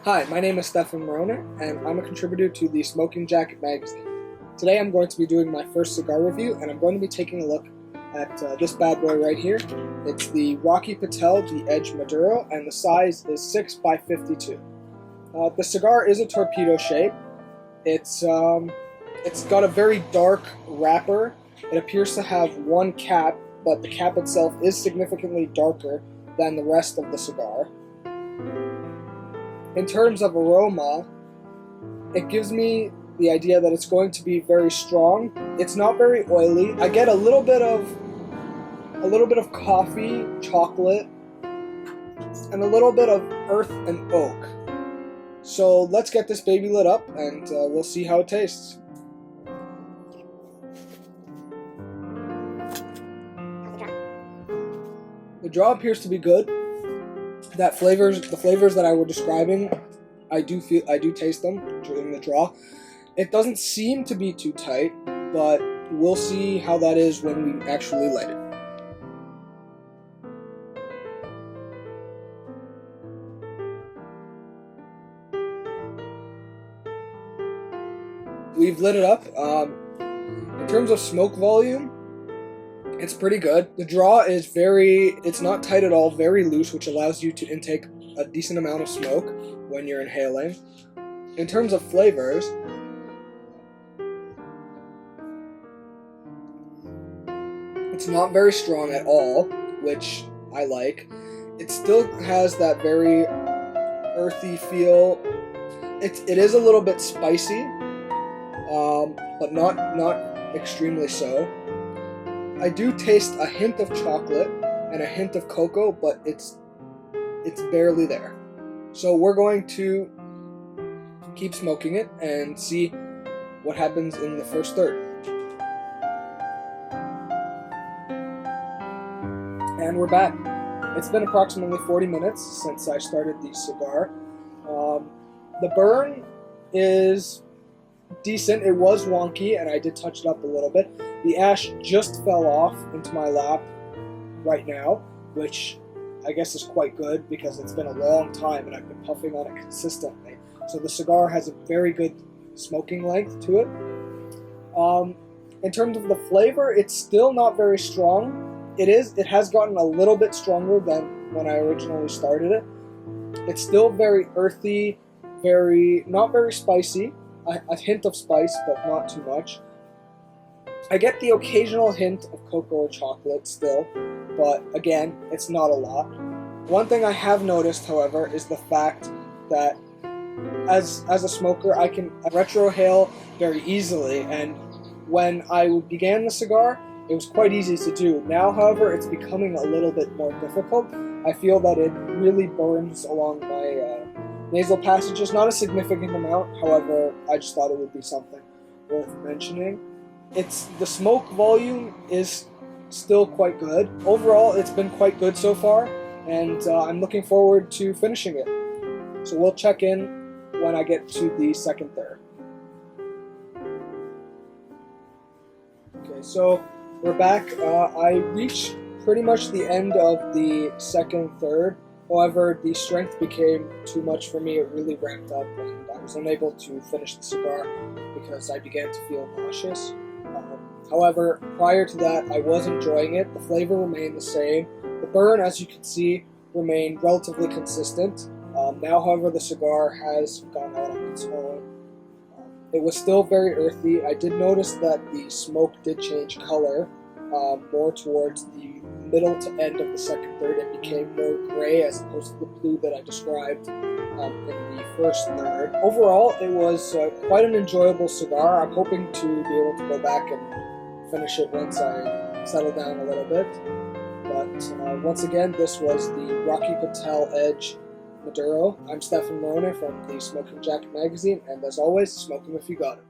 Hi, my name is Stefan Morone, and I'm a contributor to the Smoking Jacket magazine. Today I'm going to be doing my first cigar review, and I'm going to be taking a look at this bad boy right here. It's the Patel, the Edge Maduro, and the size is 6 by 52. The cigar is a torpedo shape. It's got a very dark wrapper. It appears to have one cap, but the cap itself is significantly darker than the rest of the cigar. In terms of aroma, it gives me the idea that it's going to be very strong. It's not very oily. I get a little bit of coffee, chocolate, and a little bit of earth and oak. So let's get this baby lit up, and we'll see how it tastes. The draw appears to be good. The flavors that I were describing, I do taste them during the draw. It doesn't seem to be too tight, but we'll see how that is when we actually light it. We've lit it up. In terms of smoke volume, it's pretty good. The draw is it's not tight at all, very loose, which allows you to intake a decent amount of smoke when you're inhaling. In terms of flavors, it's not very strong at all, which I like. It still has that very earthy feel. It is a little bit spicy, but not extremely so. I do taste a hint of chocolate and a hint of cocoa, but it's barely there. So we're going to keep smoking it and see what happens in the first third. And we're back. It's been approximately 40 minutes since I started the cigar. The burn is decent. It was wonky, and I did touch it up a little bit. The ash just fell off into my lap right now, which I guess is quite good because it's been a long time and I've been puffing on it consistently. So the cigar has a very good smoking length to it. In terms of the flavor, it's still not very strong. It has gotten a little bit stronger than when I originally started it. It's still very earthy, not very spicy. A hint of spice, but not too much. I get the occasional hint of cocoa or chocolate still, but again, it's not a lot. One thing I have noticed, however, is the fact that as a smoker, I can retrohale very easily, and when I began the cigar, it was quite easy to do. Now, however, it's becoming a little bit more difficult. I feel that it really burns along my nasal passages, not a significant amount, however, I just thought it would be something worth mentioning. The smoke volume is still quite good. Overall, it's been quite good so far, and I'm looking forward to finishing it. So we'll check in when I get to the second third. Okay, so we're back. I reached pretty much the end of the second third. However, the strength became too much for me. It really ramped up, and I was unable to finish the cigar because I began to feel nauseous. However, prior to that, I was enjoying it. The flavor remained the same. The burn, as you can see, remained relatively consistent. Now, however, the cigar has gone out on its own. It was still very earthy. I did notice that the smoke did change color more towards the middle to end of the second third. It became more gray as opposed to the blue that I described in the first third. Overall, it was quite an enjoyable cigar. I'm hoping to be able to go back and finish it once I settle down a little bit. But once again, this was the Patel Edge Maduro. I'm Stefan Morone from the Smoking Jacket magazine, and as always, smoke 'em if you got it.